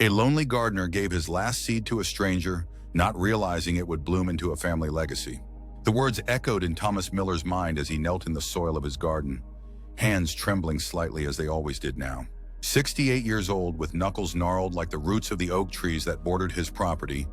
A lonely gardener gave his last seed to a stranger, not realizing it would bloom into a family legacy. The words echoed in Thomas Miller's mind as he knelt in the soil of his garden, hands trembling slightly as they always did now. 68 years old, with knuckles gnarled like the roots of the oak trees that bordered his property,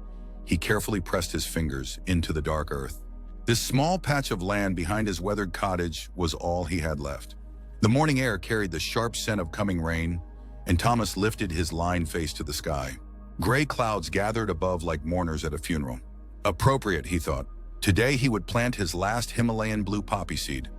he carefully pressed his fingers into the dark earth. This small patch of land behind his weathered cottage was all he had left. The morning air carried the sharp scent of coming rain, and Thomas lifted his lined face to the sky. Gray clouds gathered above like mourners at a funeral. Appropriate, he thought. Today he would plant his last Himalayan blue poppy seed,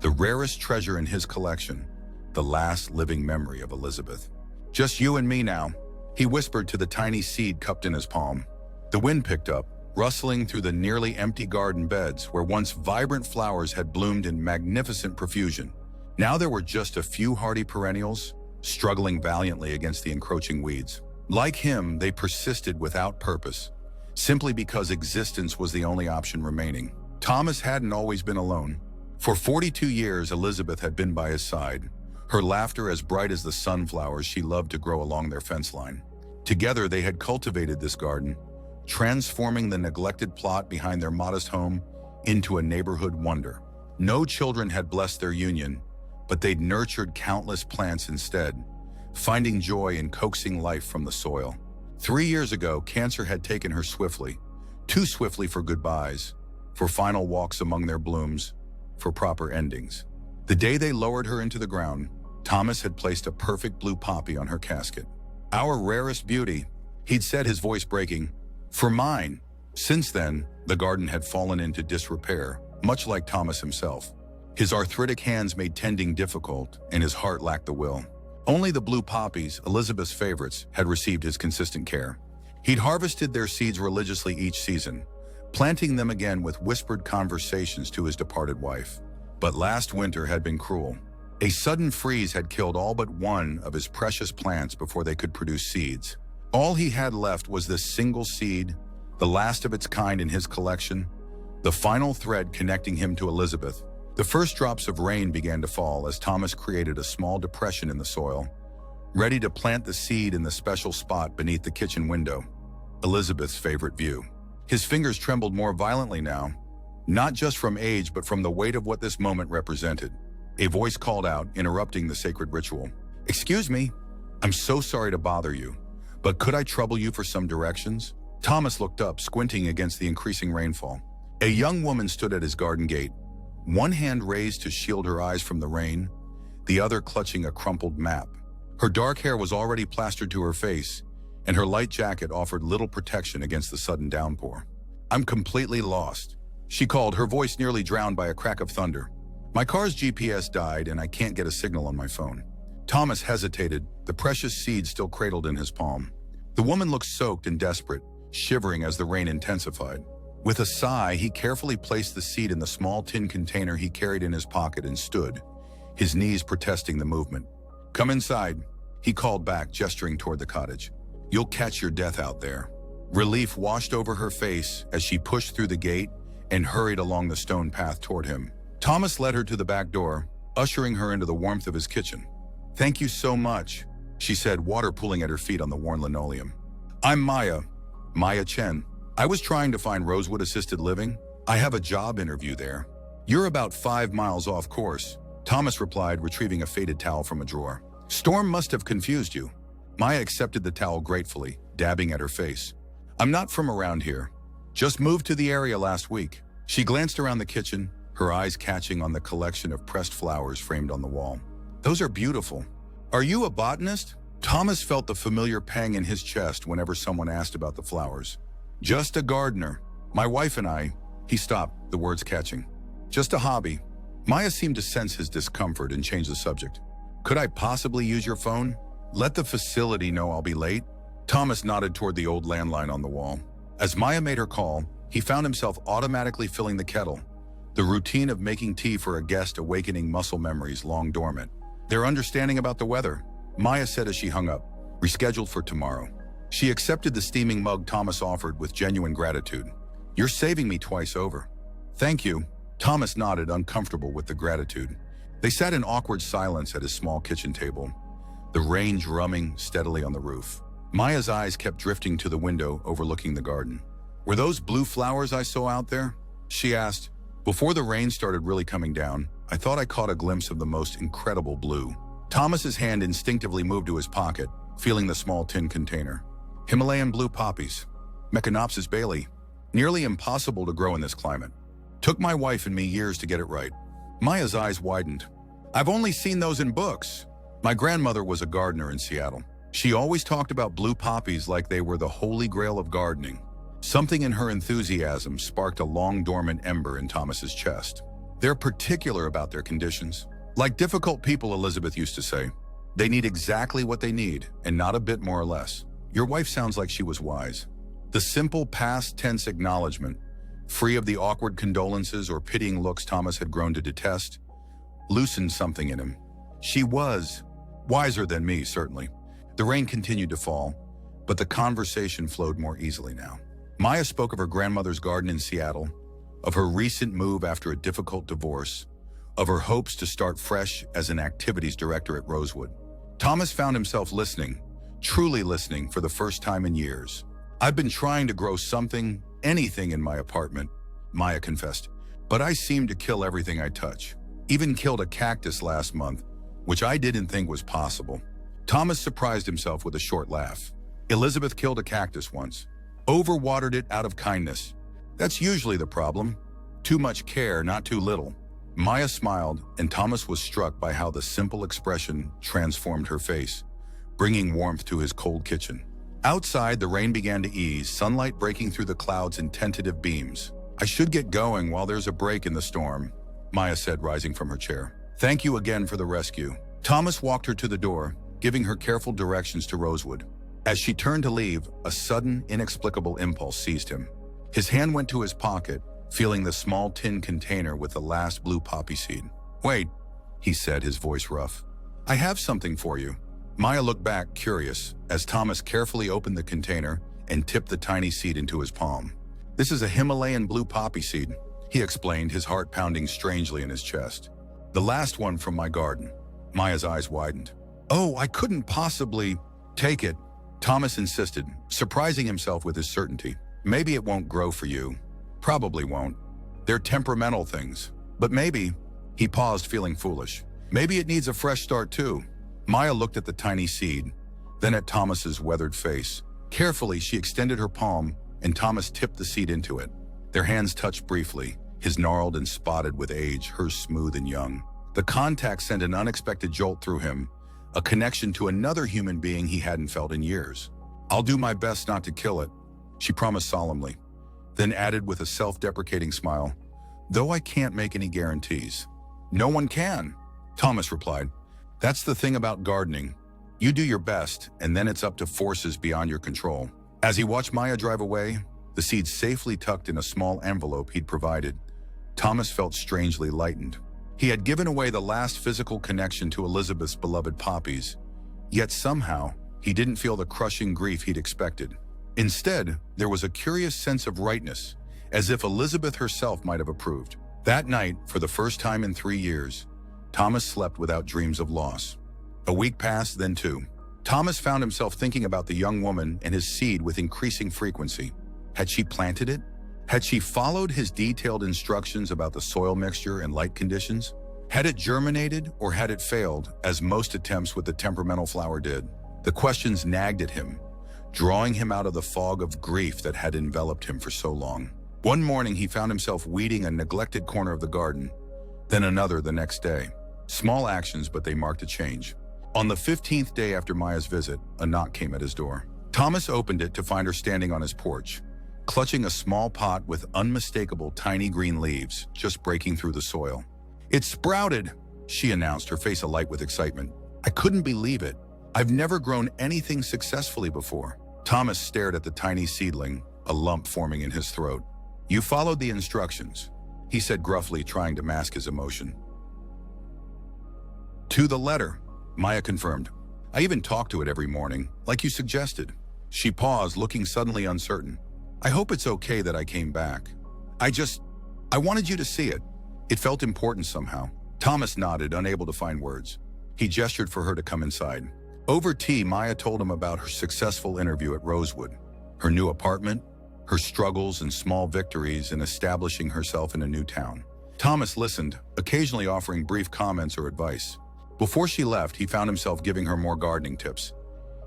the rarest treasure in his collection, the last living memory of Elizabeth. Just you and me now, he whispered to the tiny seed cupped in his palm. The wind picked up, rustling through the nearly empty garden beds where once vibrant flowers had bloomed in magnificent profusion. Now there were just a few hardy perennials, struggling valiantly against the encroaching weeds. Like him, they persisted without purpose, simply because existence was the only option remaining. Thomas hadn't always been alone. For 42 years, Elizabeth had been by his side, her laughter as bright as the sunflowers she loved to grow along their fence line. Together, they had cultivated this garden, transforming the neglected plot behind their modest home into a neighborhood wonder. No children had blessed their union, but they'd nurtured countless plants instead, finding joy in coaxing life from the soil. 3 years ago, cancer had taken her swiftly, too swiftly for goodbyes, for final walks among their blooms, for proper endings. The day they lowered her into the ground, Thomas had placed a perfect blue poppy on her casket. "Our rarest beauty," he'd said, his voice breaking, "for mine." Since then, the garden had fallen into disrepair, much like Thomas himself. His arthritic hands made tending difficult, and his heart lacked the will. Only the blue poppies, Elizabeth's favorites, had received his consistent care. He'd harvested their seeds religiously each season, planting them again with whispered conversations to his departed wife. But last winter had been cruel. A sudden freeze had killed all but one of his precious plants before they could produce seeds. All he had left was this single seed, the last of its kind in his collection, the final thread connecting him to Elizabeth. The first drops of rain began to fall as Thomas created a small depression in the soil, ready to plant the seed in the special spot beneath the kitchen window, Elizabeth's favorite view. His fingers trembled more violently now, not just from age but from the weight of what this moment represented. A voice called out, interrupting the sacred ritual. "Excuse me, I'm so sorry to bother you, but could I trouble you for some directions?" Thomas looked up, squinting against the increasing rainfall. A young woman stood at his garden gate, one hand raised to shield her eyes from the rain, the other clutching a crumpled map. Her dark hair was already plastered to her face, and her light jacket offered little protection against the sudden downpour. "I'm completely lost," she called, her voice nearly drowned by a crack of thunder. "My car's GPS died, and I can't get a signal on my phone." Thomas hesitated, the precious seed still cradled in his palm. The woman looked soaked and desperate, shivering as the rain intensified. With a sigh, he carefully placed the seed in the small tin container he carried in his pocket and stood, his knees protesting the movement. "Come inside," he called back, gesturing toward the cottage. "You'll catch your death out there." Relief washed over her face as she pushed through the gate and hurried along the stone path toward him. Thomas led her to the back door, ushering her into the warmth of his kitchen. "Thank you so much," she said, water pooling at her feet on the worn linoleum. "I'm Maya Chen. I was trying to find Rosewood Assisted Living. I have a job interview there." "You're about 5 miles off course," Thomas replied, retrieving a faded towel from a drawer. "Storm must have confused you." Maya accepted the towel gratefully, dabbing at her face. "I'm not from around here. Just moved to the area last week." She glanced around the kitchen, her eyes catching on the collection of pressed flowers framed on the wall. "Those are beautiful. Are you a botanist?" Thomas felt the familiar pang in his chest whenever someone asked about the flowers. "Just a gardener. My wife and I—" He stopped, the words catching. "Just a hobby." Maya seemed to sense his discomfort and changed the subject. "Could I possibly use your phone? Let the facility know I'll be late." Thomas nodded toward the old landline on the wall. As Maya made her call, he found himself automatically filling the kettle, the routine of making tea for a guest awakening muscle memories long dormant. "Their understanding about the weather," Maya said as she hung up, "rescheduled for tomorrow." She accepted the steaming mug Thomas offered with genuine gratitude. "You're saving me twice over." "Thank you." Thomas nodded, uncomfortable with the gratitude. They sat in awkward silence at his small kitchen table, the rain drumming steadily on the roof. Maya's eyes kept drifting to the window overlooking the garden. "Were those blue flowers I saw out there?" she asked. "Before the rain started really coming down, I thought I caught a glimpse of the most incredible blue." Thomas's hand instinctively moved to his pocket, feeling the small tin container. "Himalayan blue poppies. Meconopsis bailey. Nearly impossible to grow in this climate. Took my wife and me years to get it right." Maya's eyes widened. "I've only seen those in books." My grandmother was a gardener in Seattle. She always talked about blue poppies like they were the holy grail of gardening. Something in her enthusiasm sparked a long-dormant ember in Thomas's chest. "They're particular about their conditions. Like difficult people," Elizabeth used to say. "They need exactly what they need, and not a bit more or less." Your wife sounds like she was wise. The simple past tense acknowledgement, free of the awkward condolences or pitying looks Thomas had grown to detest, loosened something in him. She was wiser than me, certainly. The rain continued to fall, but the conversation flowed more easily now. Maya spoke of her grandmother's garden in Seattle, of her recent move after a difficult divorce, of her hopes to start fresh as an activities director at Rosewood. Thomas found himself listening, truly listening for the first time in years. "I've been trying to grow something, anything in my apartment," Maya confessed, "but I seem to kill everything I touch. Even killed a cactus last month, which I didn't think was possible." Thomas surprised himself with a short laugh. "Elizabeth killed a cactus once. Overwatered it out of kindness. That's usually the problem. Too much care, not too little." Maya smiled, and Thomas was struck by how the simple expression transformed her face, bringing warmth to his cold kitchen. Outside, the rain began to ease, sunlight breaking through the clouds in tentative beams. "I should get going while there's a break in the storm," Maya said, rising from her chair. "Thank you again for the rescue." Thomas walked her to the door, giving her careful directions to Rosewood. As she turned to leave, a sudden, inexplicable impulse seized him. His hand went to his pocket, feeling the small tin container with the last blue poppy seed. "Wait," he said, his voice rough. "I have something for you." Maya looked back, curious, as Thomas carefully opened the container and tipped the tiny seed into his palm. "This is a Himalayan blue poppy seed," he explained, his heart pounding strangely in his chest. "The last one from my garden." Maya's eyes widened. "Oh, I couldn't possibly take it," Thomas insisted, surprising himself with his certainty. "Maybe it won't grow for you. Probably won't. They're temperamental things. But maybe," he paused, feeling foolish, "maybe it needs a fresh start too." Maya looked at the tiny seed, then at Thomas's weathered face. Carefully, she extended her palm, and Thomas tipped the seed into it. Their hands touched briefly, his gnarled and spotted with age, hers smooth and young. The contact sent an unexpected jolt through him, a connection to another human being he hadn't felt in years. "I'll do my best not to kill it," she promised solemnly, then added with a self-deprecating smile, "though I can't make any guarantees." "No one can," Thomas replied. "That's the thing about gardening. You do your best, and then it's up to forces beyond your control." As he watched Maya drive away, the seed safely tucked in a small envelope he'd provided, Thomas felt strangely lightened. He had given away the last physical connection to Elizabeth's beloved poppies, yet somehow he didn't feel the crushing grief he'd expected. Instead, there was a curious sense of rightness, as if Elizabeth herself might have approved. That night, for the first time in 3 years, Thomas slept without dreams of loss. A week passed, then 2. Thomas found himself thinking about the young woman and his seed with increasing frequency. Had she planted it? Had she followed his detailed instructions about the soil mixture and light conditions? Had it germinated, or had it failed, as most attempts with the temperamental flower did? The questions nagged at him, drawing him out of the fog of grief that had enveloped him for so long. One morning, he found himself weeding a neglected corner of the garden, then another the next day. Small actions, but they marked a change. On the 15th day after Maya's visit, a knock came at his door. Thomas opened it to find her standing on his porch, clutching a small pot with unmistakable tiny green leaves just breaking through the soil. "It sprouted," she announced, her face alight with excitement. "I couldn't believe it. I've never grown anything successfully before." Thomas stared at the tiny seedling, a lump forming in his throat. "You followed the instructions," he said gruffly, trying to mask his emotion. "To the letter," Maya confirmed. "I even talk to it every morning, like you suggested." She paused, looking suddenly uncertain. "I hope it's okay that I came back. I wanted you to see it. It felt important somehow." Thomas nodded, unable to find words. He gestured for her to come inside. Over tea, Maya told him about her successful interview at Rosewood, her new apartment, her struggles and small victories in establishing herself in a new town. Thomas listened, occasionally offering brief comments or advice. Before she left, he found himself giving her more gardening tips,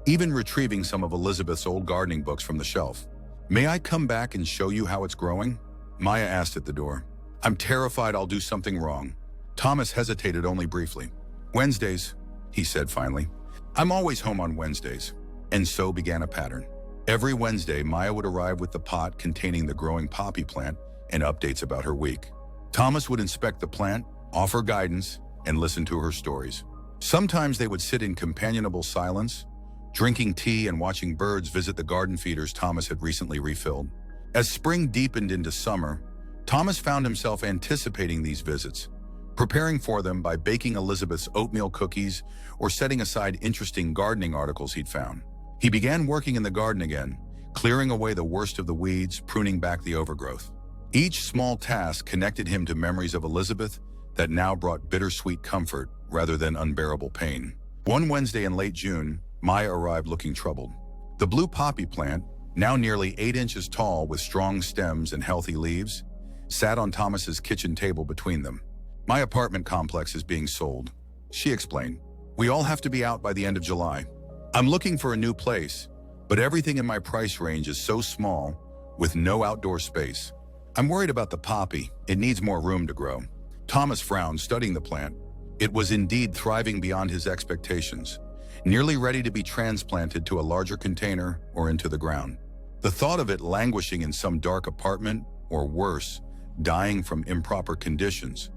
even retrieving some of Elizabeth's old gardening books from the shelf. "May I come back and show you how it's growing?" Maya asked at the door. "I'm terrified I'll do something wrong." Thomas hesitated only briefly. "Wednesdays," he said finally. "I'm always home on Wednesdays." And so began a pattern. Every Wednesday, Maya would arrive with the pot containing the growing poppy plant and updates about her week. Thomas would inspect the plant, offer guidance, and listen to her stories. Sometimes they would sit in companionable silence, drinking tea and watching birds visit the garden feeders Thomas had recently refilled. As spring deepened into summer, Thomas found himself anticipating these visits, preparing for them by baking Elizabeth's oatmeal cookies or setting aside interesting gardening articles he'd found. He began working in the garden again, clearing away the worst of the weeds, pruning back the overgrowth. Each small task connected him to memories of Elizabeth that now brought bittersweet comfort rather than unbearable pain. One Wednesday in late June, Maya arrived looking troubled. The blue poppy plant, now nearly 8 inches tall with strong stems and healthy leaves, sat on Thomas's kitchen table between them. "My apartment complex is being sold," she explained. "We all have to be out by the end of July. I'm looking for a new place, but everything in my price range is so small, with no outdoor space. I'm worried about the poppy. It needs more room to grow." Thomas frowned, studying the plant. It was indeed thriving beyond his expectations, nearly ready to be transplanted to a larger container or into the ground. The thought of it languishing in some dark apartment, or worse, dying from improper conditions,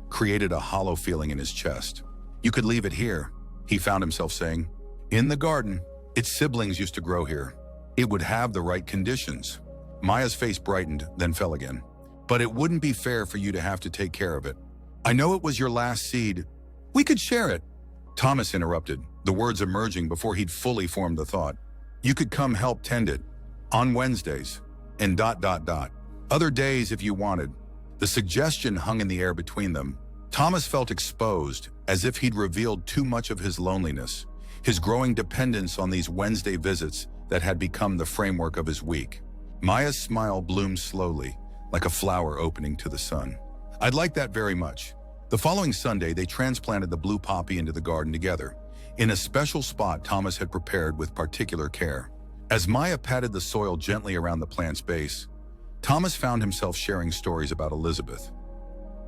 created a hollow feeling in his chest. "You could leave it here," he found himself saying. "In the garden. Its siblings used to grow here. It would have the right conditions." Maya's face brightened, then fell again. "But it wouldn't be fair for you to have to take care of it. I know it was your last seed. We could share it." Thomas interrupted, the words emerging before he'd fully formed the thought. "You could come help tend it. On Wednesdays. And ... Other days if you wanted." The suggestion hung in the air between them. Thomas felt exposed, as if he'd revealed too much of his loneliness, his growing dependence on these Wednesday visits that had become the framework of his week. Maya's smile bloomed slowly, like a flower opening to the sun. "I'd like that very much." The following Sunday, they transplanted the blue poppy into the garden together, in a special spot Thomas had prepared with particular care. As Maya patted the soil gently around the plant's base, Thomas found himself sharing stories about Elizabeth.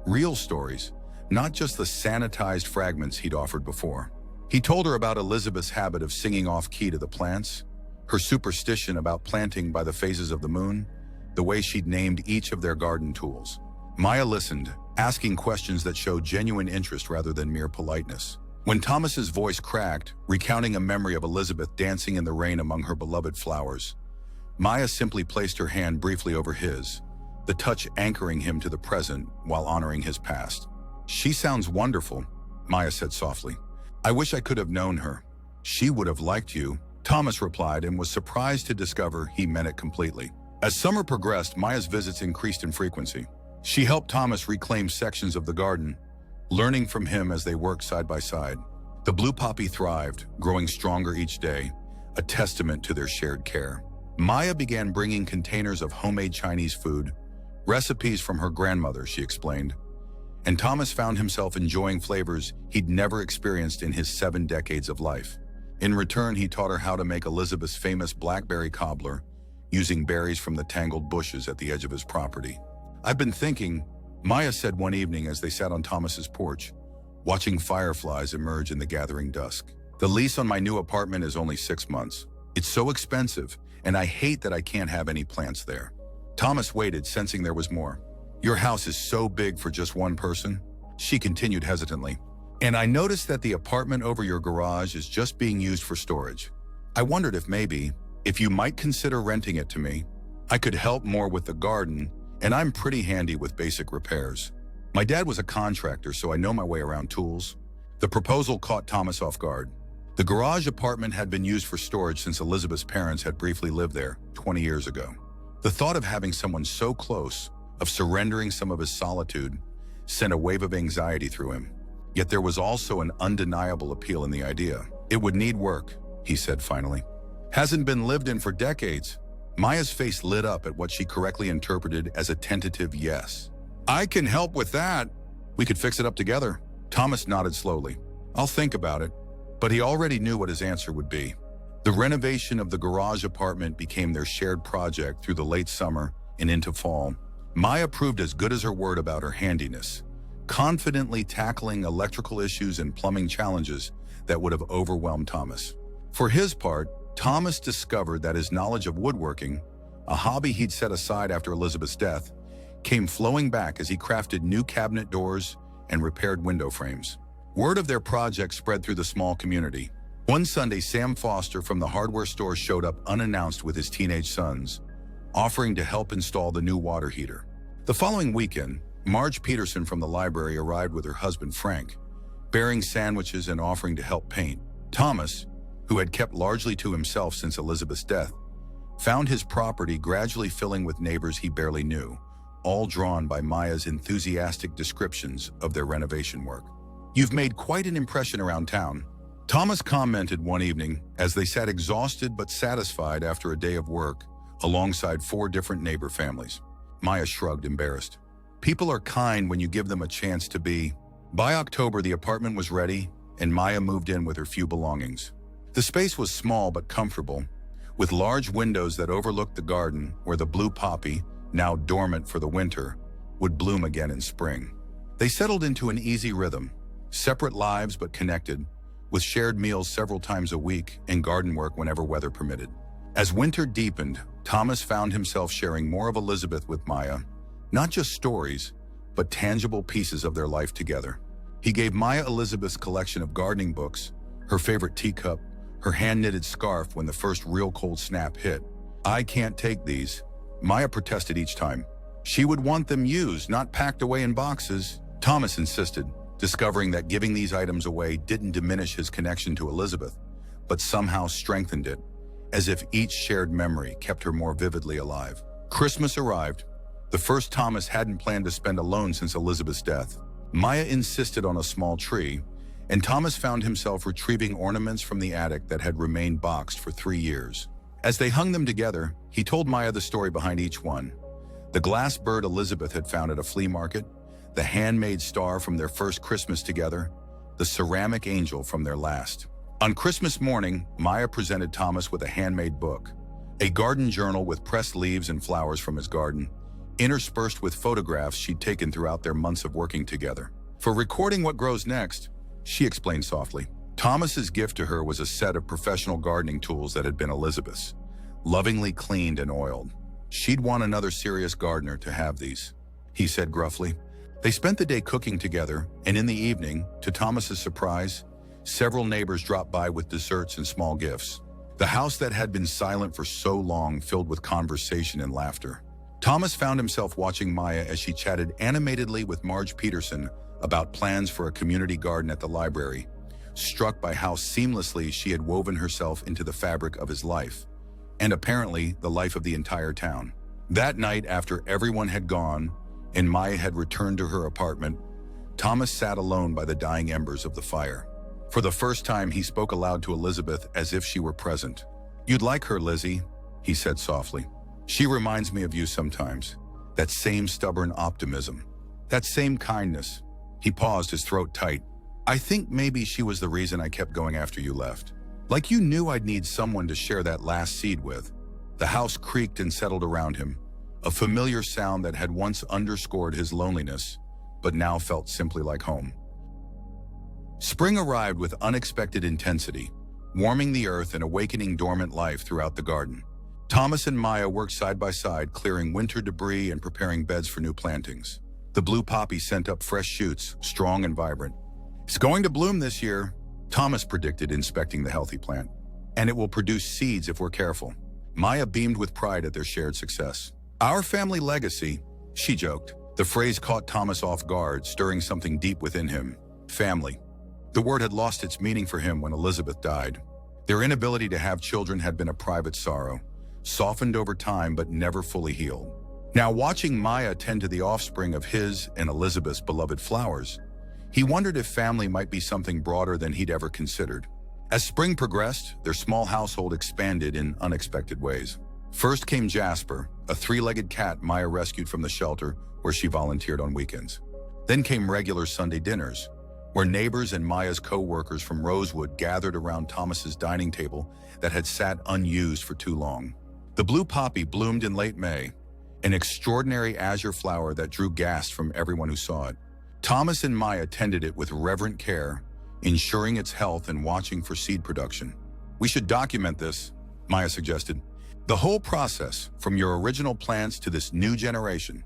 Real stories, not just the sanitized fragments he'd offered before. He told her about Elizabeth's habit of singing off-key to the plants, her superstition about planting by the phases of the moon, the way she'd named each of their garden tools. Maya listened, asking questions that showed genuine interest rather than mere politeness. When Thomas's voice cracked, recounting a memory of Elizabeth dancing in the rain among her beloved flowers, Maya simply placed her hand briefly over his, the touch anchoring him to the present while honoring his past. "She sounds wonderful," Maya said softly. "I wish I could have known her. She would have liked you," Thomas replied, and was surprised to discover he meant it completely. As summer progressed, Maya's visits increased in frequency. She helped Thomas reclaim sections of the garden, learning from him as they worked side by side. The blue poppy thrived, growing stronger each day, a testament to their shared care. Maya began bringing containers of homemade Chinese food, recipes from her grandmother, she explained, and Thomas found himself enjoying flavors he'd never experienced in his 7 decades of life. In return, he taught her how to make Elizabeth's famous blackberry cobbler, using berries from the tangled bushes at the edge of his property. "I've been thinking," Maya said one evening as they sat on Thomas's porch, watching fireflies emerge in the gathering dusk. "The lease on my new apartment is only 6 months. It's so expensive, and I hate that I can't have any plants there." Thomas waited, sensing there was more. "Your house is so big for just one person," she continued hesitantly. "And I noticed that the apartment over your garage is just being used for storage. I wondered if you might consider renting it to me. I could help more with the garden, and I'm pretty handy with basic repairs. My dad was a contractor, so I know my way around tools." The proposal caught Thomas off guard. The garage apartment had been used for storage since Elizabeth's parents had briefly lived there 20 years ago. The thought of having someone so close, of surrendering some of his solitude, sent a wave of anxiety through him. Yet there was also an undeniable appeal in the idea. It would need work, he said finally. Hasn't been lived in for decades. Maya's face lit up at what she correctly interpreted as a tentative yes. I can help with that. We could fix it up together. Thomas nodded slowly. I'll think about it. But he already knew what his answer would be. The renovation of the garage apartment became their shared project through the late summer and into fall. Maya proved as good as her word about her handiness, confidently tackling electrical issues and plumbing challenges that would have overwhelmed Thomas. For his part, Thomas discovered that his knowledge of woodworking, a hobby he'd set aside after Elizabeth's death, came flowing back as he crafted new cabinet doors and repaired window frames. Word of their project spread through the small community. One Sunday, Sam Foster from the hardware store showed up unannounced with his teenage sons, offering to help install the new water heater. The following weekend, Marge Peterson from the library arrived with her husband Frank, bearing sandwiches and offering to help paint. Thomas, who had kept largely to himself since Elizabeth's death, found his property gradually filling with neighbors he barely knew, all drawn by Maya's enthusiastic descriptions of their renovation work. You've made quite an impression around town, Thomas commented one evening as they sat exhausted but satisfied after a day of work alongside 4 different neighbor families. Maya shrugged, embarrassed. People are kind when you give them a chance to be. By October, the apartment was ready, and Maya moved in with her few belongings. The space was small but comfortable, with large windows that overlooked the garden where the blue poppy, now dormant for the winter, would bloom again in spring. They settled into an easy rhythm, separate lives but connected, with shared meals several times a week and garden work whenever weather permitted. As winter deepened, Thomas found himself sharing more of Elizabeth with Maya, not just stories, but tangible pieces of their life together. He gave Maya Elizabeth's collection of gardening books, her favorite teacup, her hand-knitted scarf when the first real cold snap hit. I can't take these, Maya protested each time. She would want them used, not packed away in boxes. Thomas insisted, discovering that giving these items away didn't diminish his connection to Elizabeth, but somehow strengthened it, as if each shared memory kept her more vividly alive. Christmas arrived, the first Thomas hadn't planned to spend alone since Elizabeth's death. Maya insisted on a small tree, and Thomas found himself retrieving ornaments from the attic that had remained boxed for 3 years. As they hung them together, he told Maya the story behind each one. The glass bird Elizabeth had found at a flea market, the handmade star from their first Christmas together, the ceramic angel from their last. On Christmas morning, Maya presented Thomas with a handmade book, a garden journal with pressed leaves and flowers from his garden, interspersed with photographs she'd taken throughout their months of working together. For recording what grows next, she explained softly. Thomas's gift to her was a set of professional gardening tools that had been Elizabeth's, lovingly cleaned and oiled. She'd want another serious gardener to have these, he said gruffly. They spent the day cooking together, and in the evening, to Thomas's surprise, several neighbors dropped by with desserts and small gifts. The house that had been silent for so long filled with conversation and laughter. Thomas found himself watching Maya as she chatted animatedly with Marge Peterson about plans for a community garden at the library, struck by how seamlessly she had woven herself into the fabric of his life, and apparently the life of the entire town. That night, after everyone had gone and Maya had returned to her apartment, Thomas sat alone by the dying embers of the fire. For the first time, he spoke aloud to Elizabeth as if she were present. "You'd like her, Lizzie," he said softly. "She reminds me of you sometimes. That same stubborn optimism. That same kindness." He paused, his throat tight. "I think maybe she was the reason I kept going after you left. Like you knew I'd need someone to share that last seed with." The house creaked and settled around him, a familiar sound that had once underscored his loneliness, but now felt simply like home. Spring arrived with unexpected intensity, warming the earth and awakening dormant life throughout the garden. Thomas and Maya worked side by side, clearing winter debris and preparing beds for new plantings. The blue poppy sent up fresh shoots, strong and vibrant. "It's going to bloom this year," Thomas predicted, inspecting the healthy plant. "And it will produce seeds if we're careful." Maya beamed with pride at their shared success. "Our family legacy," she joked. The phrase caught Thomas off guard, stirring something deep within him. Family. The word had lost its meaning for him when Elizabeth died. Their inability to have children had been a private sorrow, softened over time but never fully healed. Now, watching Maya tend to the offspring of his and Elizabeth's beloved flowers, he wondered if family might be something broader than he'd ever considered. As spring progressed, their small household expanded in unexpected ways. First came Jasper, a three-legged cat Maya rescued from the shelter where she volunteered on weekends. Then came regular Sunday dinners, where neighbors and Maya's co-workers from Rosewood gathered around Thomas's dining table that had sat unused for too long. The blue poppy bloomed in late May, an extraordinary azure flower that drew gasps from everyone who saw it. Thomas and Maya tended it with reverent care, ensuring its health and watching for seed production. "We should document this," Maya suggested. "The whole process, from your original plants to this new generation.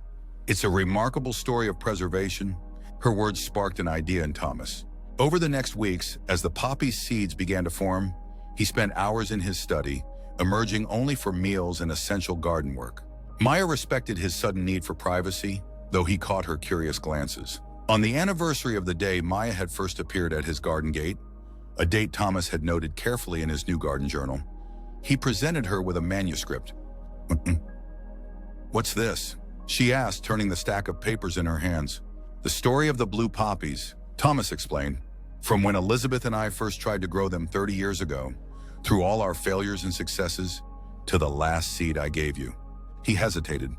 It's a remarkable story of preservation." Her words sparked an idea in Thomas. Over the next weeks, as the poppy's seeds began to form, he spent hours in his study, emerging only for meals and essential garden work. Maya respected his sudden need for privacy, though he caught her curious glances. On the anniversary of the day Maya had first appeared at his garden gate, a date Thomas had noted carefully in his new garden journal, he presented her with a manuscript. "What's this?" she asked, turning the stack of papers in her hands. "The story of the blue poppies," Thomas explained. "From when Elizabeth and I first tried to grow them 30 years ago, through all our failures and successes, to the last seed I gave you." He hesitated.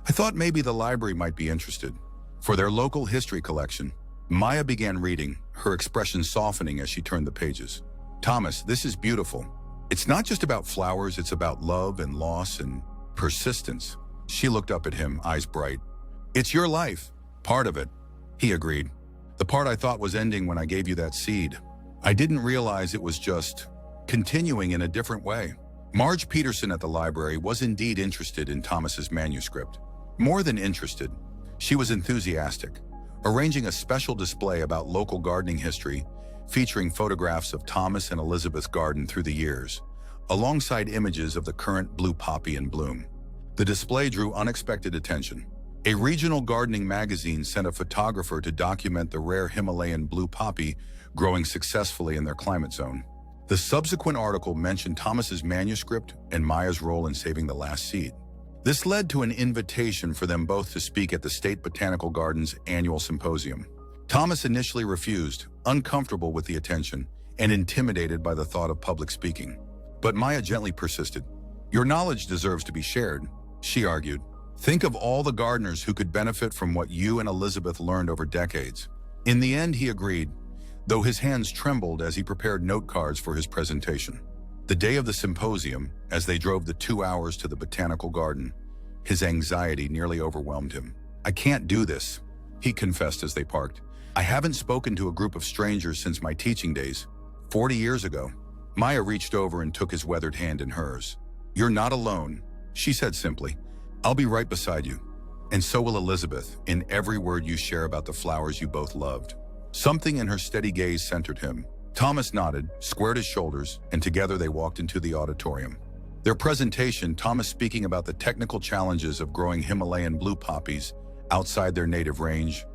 "I thought maybe the library might be interested." For their local history collection, Maya began reading, her expression softening as she turned the pages. "Thomas, this is beautiful. It's not just about flowers, it's about love and loss and persistence." She looked up at him, eyes bright. "It's your life, part of it," he agreed. "The part I thought was ending when I gave you that seed. I didn't realize it was just continuing in a different way." Marge Peterson at the library was indeed interested in Thomas's manuscript. More than interested, she was enthusiastic, arranging a special display about local gardening history, featuring photographs of Thomas and Elizabeth's garden through the years, alongside images of the current blue poppy in bloom. The display drew unexpected attention. A regional gardening magazine sent a photographer to document the rare Himalayan blue poppy growing successfully in their climate zone. The subsequent article mentioned Thomas's manuscript and Maya's role in saving the last seed. This led to an invitation for them both to speak at the State Botanical Gardens annual symposium. Thomas initially refused, uncomfortable with the attention and intimidated by the thought of public speaking. But Maya gently persisted. "Your knowledge deserves to be shared," she argued. "Think of all the gardeners who could benefit from what you and Elizabeth learned over decades." In the end, he agreed, though his hands trembled as he prepared note cards for his presentation. The day of the symposium, as they drove the 2 hours to the botanical garden, his anxiety nearly overwhelmed him. "I can't do this," he confessed as they parked. "I haven't spoken to a group of strangers since my teaching days, 40 years ago." Maya reached over and took his weathered hand in hers. "You're not alone," she said simply. "I'll be right beside you. And so will Elizabeth, in every word you share about the flowers you both loved." Something in her steady gaze centered him. Thomas nodded, squared his shoulders, and together they walked into the auditorium. Their presentation, Thomas speaking about the technical challenges of growing Himalayan blue poppies outside their native range,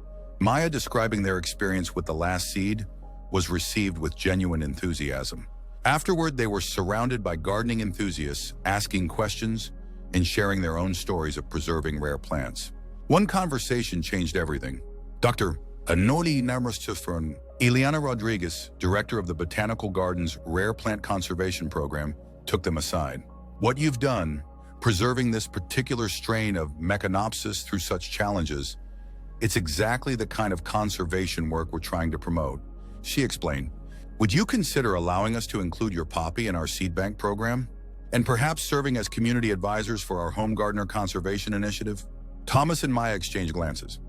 Maya describing their experience with the last seed, was received with genuine enthusiasm. Afterward, they were surrounded by gardening enthusiasts, asking questions and sharing their own stories of preserving rare plants. One conversation changed everything. Dr. Anoli Namrastufern, Ileana Rodriguez, director of the Botanical Gardens Rare Plant Conservation Program, took them aside. "What you've done, preserving this particular strain of Meconopsis through such challenges, it's exactly the kind of conservation work we're trying to promote," she explained. "Would you consider allowing us to include your poppy in our seed bank program? And perhaps serving as community advisors for our home gardener conservation initiative?" Thomas and Maya exchanged glances.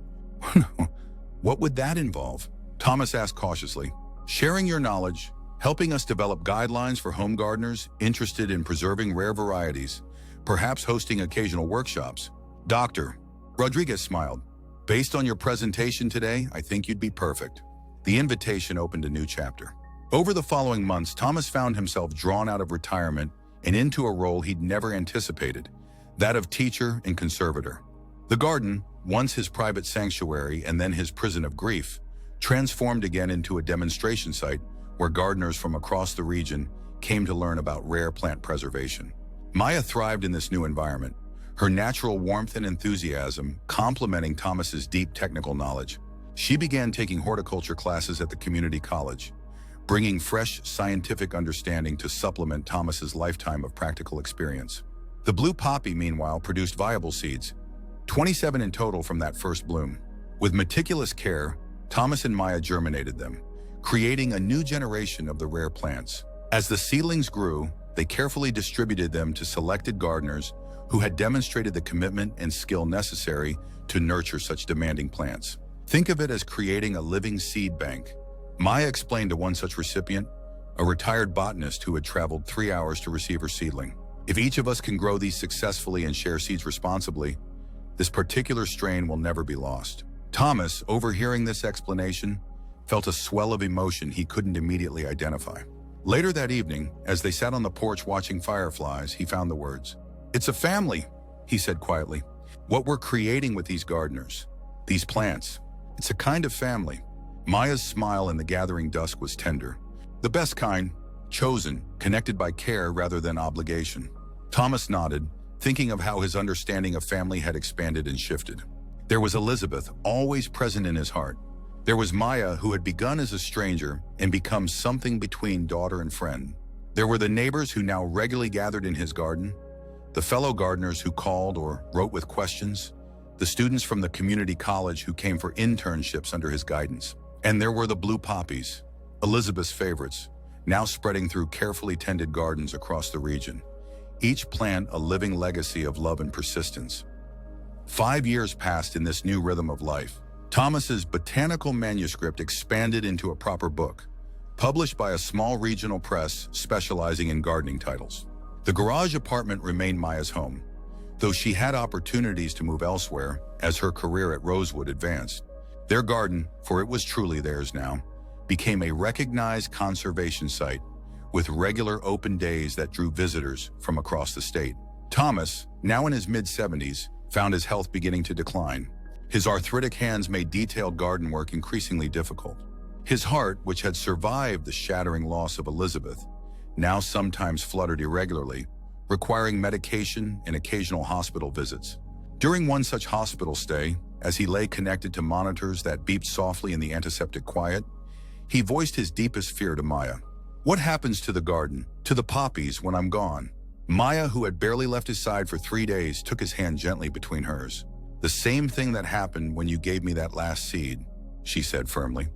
"What would that involve?" Thomas asked cautiously. "Sharing your knowledge, helping us develop guidelines for home gardeners interested in preserving rare varieties, perhaps hosting occasional workshops." Dr. Rodriguez smiled. "Based on your presentation today, I think you'd be perfect." The invitation opened a new chapter. Over the following months, Thomas found himself drawn out of retirement and into a role he'd never anticipated, that of teacher and conservator. The garden, once his private sanctuary and then his prison of grief, transformed again into a demonstration site where gardeners from across the region came to learn about rare plant preservation. Maya thrived in this new environment, her natural warmth and enthusiasm complementing Thomas's deep technical knowledge. She began taking horticulture classes at the community college, bringing fresh scientific understanding to supplement Thomas's lifetime of practical experience. The blue poppy, meanwhile, produced viable seeds, 27 in total from that first bloom. With meticulous care, Thomas and Maya germinated them, creating a new generation of the rare plants. As the seedlings grew, they carefully distributed them to selected gardeners who had demonstrated the commitment and skill necessary to nurture such demanding plants. Think of it as creating a living seed bank. Maya explained to one such recipient, a retired botanist who had traveled 3 hours to receive her seedling. If each of us can grow these successfully and share seeds responsibly, this particular strain will never be lost. Thomas, overhearing this explanation, felt a swell of emotion he couldn't immediately identify. Later that evening, as they sat on the porch watching fireflies, he found the words. "It's a family," he said quietly. "What we're creating with these gardeners, these plants, it's a kind of family." Maya's smile in the gathering dusk was tender. The best kind, chosen, connected by care rather than obligation. Thomas nodded, thinking of how his understanding of family had expanded and shifted. There was Elizabeth, always present in his heart. There was Maya, who had begun as a stranger and become something between daughter and friend. There were the neighbors who now regularly gathered in his garden, the fellow gardeners who called or wrote with questions, the students from the community college who came for internships under his guidance. And there were the blue poppies, Elizabeth's favorites, now spreading through carefully tended gardens across the region. Each plant a living legacy of love and persistence. 5 years passed in this new rhythm of life. Thomas's botanical manuscript expanded into a proper book, published by a small regional press specializing in gardening titles. The garage apartment remained Maya's home, though she had opportunities to move elsewhere as her career at Rosewood advanced. Their garden, for it was truly theirs now, became a recognized conservation site with regular open days that drew visitors from across the state. Thomas, now in his mid-70s, found his health beginning to decline. His arthritic hands made detailed garden work increasingly difficult. His heart, which had survived the shattering loss of Elizabeth, now sometimes fluttered irregularly, requiring medication and occasional hospital visits. During one such hospital stay, as he lay connected to monitors that beeped softly in the antiseptic quiet, he voiced his deepest fear to Maya. "What happens to the garden, to the poppies, when I'm gone?" Maya, who had barely left his side for 3 days, took his hand gently between hers. "The same thing that happened when you gave me that last seed," she said firmly.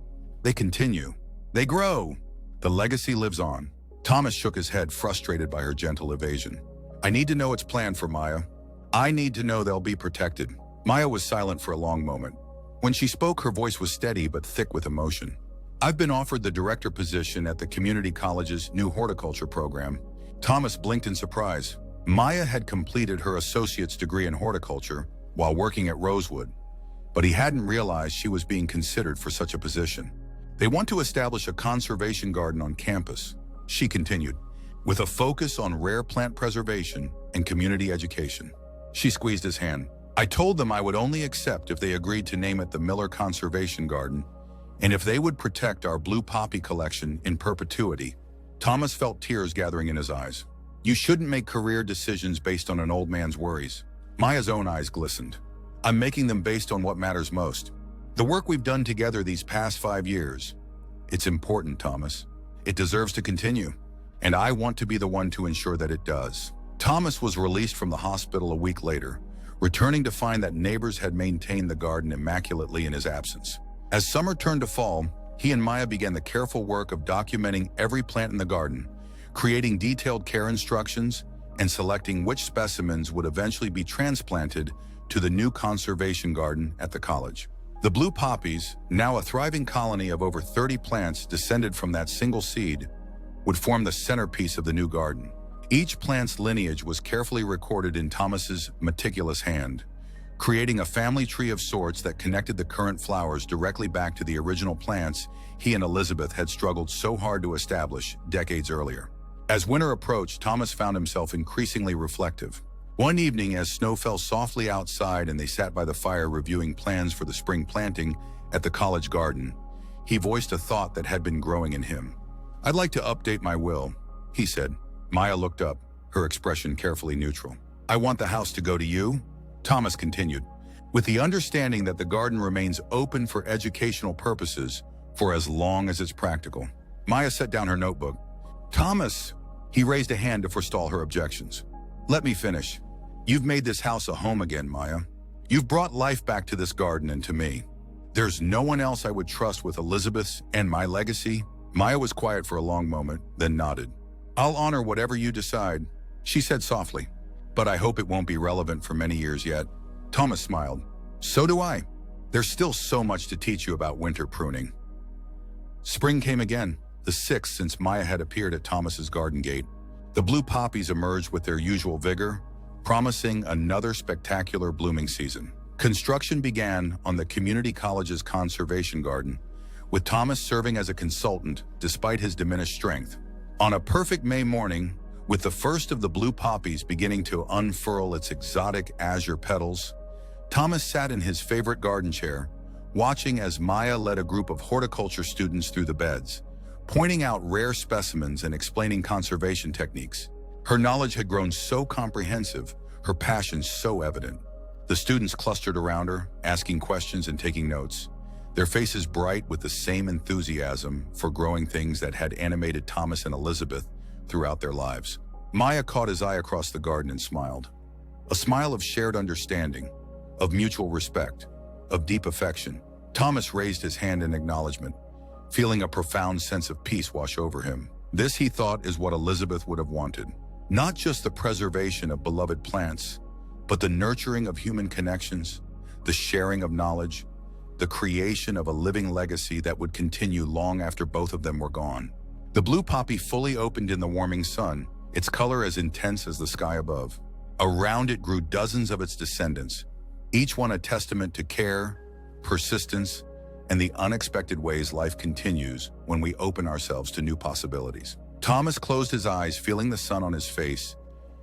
"They continue. They grow. The legacy lives on." Thomas shook his head, frustrated by her gentle evasion. "I need to know it's planned for, Maya. I need to know they'll be protected." Maya was silent for a long moment. When she spoke, her voice was steady but thick with emotion. "I've been offered the director position at the community college's new horticulture program." Thomas blinked in surprise. Maya had completed her associate's degree in horticulture while working at Rosewood, but he hadn't realized she was being considered for such a position. "They want to establish a conservation garden on campus," she continued, "with a focus on rare plant preservation and community education." She squeezed his hand. "I told them I would only accept if they agreed to name it the Miller Conservation Garden, and if they would protect our blue poppy collection in perpetuity." Thomas felt tears gathering in his eyes. "You shouldn't make career decisions based on an old man's worries." Maya's own eyes glistened. "I'm making them based on what matters most. The work we've done together these past 5 years. It's important, Thomas. It deserves to continue, and I want to be the one to ensure that it does." Thomas was released from the hospital a week later, returning to find that neighbors had maintained the garden immaculately in his absence. As summer turned to fall, he and Maya began the careful work of documenting every plant in the garden, creating detailed care instructions, and selecting which specimens would eventually be transplanted to the new conservation garden at the college. The blue poppies, now a thriving colony of over 30 plants descended from that single seed, would form the centerpiece of the new garden. Each plant's lineage was carefully recorded in Thomas's meticulous hand, creating a family tree of sorts that connected the current flowers directly back to the original plants he and Elizabeth had struggled so hard to establish decades earlier. As winter approached, Thomas found himself increasingly reflective. One evening, as snow fell softly outside and they sat by the fire reviewing plans for the spring planting at the college garden, he voiced a thought that had been growing in him. "I'd like to update my will," he said. Maya looked up, her expression carefully neutral. "I want the house to go to you," Thomas continued, "with the understanding that the garden remains open for educational purposes for as long as it's practical." Maya set down her notebook. Thomas, he raised a hand to forestall her objections. Let me finish. You've made this house a home again, Maya. You've brought life back to this garden and to me. There's no one else I would trust with Elizabeth's and my legacy. Maya was quiet for a long moment, then nodded. I'll honor whatever you decide, she said softly, but I hope it won't be relevant for many years yet. Thomas smiled. So do I. There's still so much to teach you about winter pruning. Spring came again, the sixth since Maya had appeared at Thomas's garden gate. The blue poppies emerged with their usual vigor, promising another spectacular blooming season. Construction began on the community college's conservation garden, with Thomas serving as a consultant despite his diminished strength. On a perfect May morning, with the first of the blue poppies beginning to unfurl its exotic azure petals, Thomas sat in his favorite garden chair, watching as Maya led a group of horticulture students through the beds, pointing out rare specimens and explaining conservation techniques. Her knowledge had grown so comprehensive, her passion so evident. The students clustered around her, asking questions and taking notes, their faces bright with the same enthusiasm for growing things that had animated Thomas and Elizabeth throughout their lives. Maya caught his eye across the garden and smiled. A smile of shared understanding, of mutual respect, of deep affection. Thomas raised his hand in acknowledgement, feeling a profound sense of peace wash over him. This, he thought, is what Elizabeth would have wanted. Not just the preservation of beloved plants, but the nurturing of human connections, the sharing of knowledge, the creation of a living legacy that would continue long after both of them were gone. The blue poppy fully opened in the warming sun, its color as intense as the sky above. Around it grew dozens of its descendants, each one a testament to care, persistence, and the unexpected ways life continues when we open ourselves to new possibilities. Thomas closed his eyes, feeling the sun on his face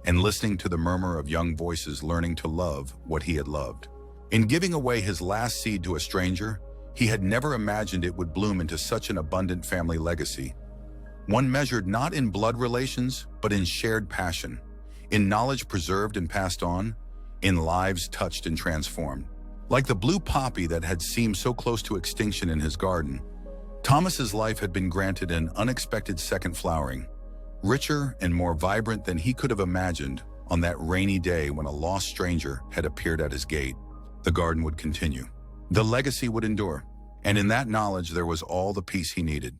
and listening to the murmur of young voices learning to love what he had loved. In giving away his last seed to a stranger, he had never imagined it would bloom into such an abundant family legacy, one measured not in blood relations, but in shared passion, in knowledge preserved and passed on, in lives touched and transformed. Like the blue poppy that had seemed so close to extinction in his garden, Thomas's life had been granted an unexpected second flowering, richer and more vibrant than he could have imagined on that rainy day when a lost stranger had appeared at his gate. The garden would continue. The legacy would endure, and in that knowledge there was all the peace he needed.